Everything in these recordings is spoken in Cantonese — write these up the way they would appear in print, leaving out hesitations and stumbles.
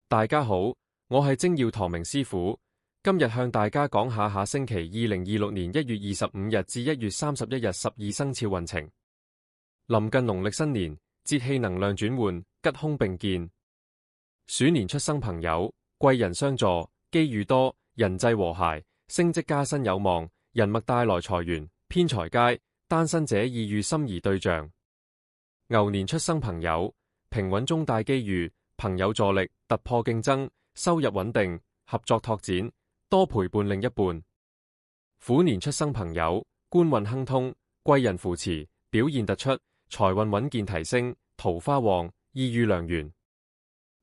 大家好，我係精要唐明師傅，今日向大家講下星期2026年1月25日至1月31日12生肖運程。臨近農曆新年，節氣能量轉換，吉凶並見。鼠年出生朋友，貴人相助，機遇多，人際和諧，升職加薪有望，人脈帶來財源，偏財佳，單身者易遇心儀對象。牛年出生朋友，平穩中帶機遇，朋友助力，突破競爭，收入穩定，合作拓展，多陪伴另一半。虎年出生朋友，官運亨通，貴人扶持，表現突出，財運穩健提升，桃花旺，易遇良緣。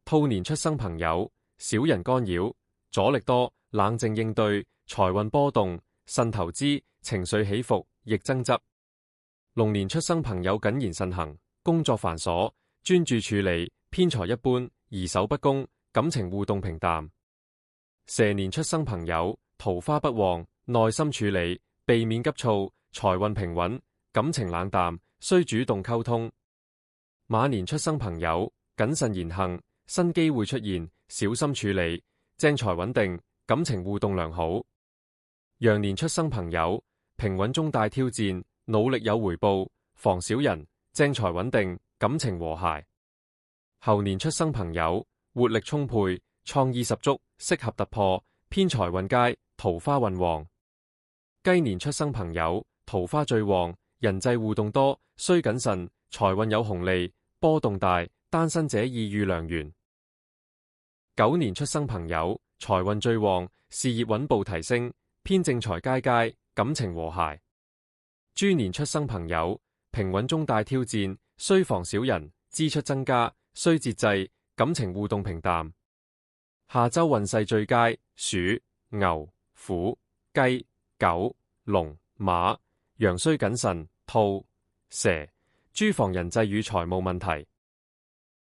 兔年出生朋友，小人干擾，阻力多，冷靜應對，財運波動，慎投資，情緒起伏，易爭執。龍年出生朋友謹言慎行，工作繁瑣，專注處理，偏財一般，宜守不攻，感情互動平淡。蛇年出生朋友，桃花不旺，耐心處理，避免急躁，財運平穩，感情冷淡，需主動溝通。馬年出生朋友，謹慎言行，新機會出現，小心處理，正財穩定，感情互動良好。羊年出生朋友，平穩中帶挑戰，努力有回報，防小人，正財穩定，感情和諧。猴年出生朋友，活力充沛，創意十足，適合突破，偏財運佳，桃花運旺。雞年出生朋友，桃花最旺，人際互動多，需謹慎，財運有紅利，波動大，單身者易遇良緣。狗年出生朋友，財運最旺，事業穩步提升，偏正財佳佳，感情和諧。豬年出生朋友，平穩中帶挑戰，需防小人，支出增加，需節制，感情互動平淡。下周運勢最佳，鼠、牛、虎、雞、狗、龍、馬。羊需謹慎，兔、蛇。豬防人際與財務問題。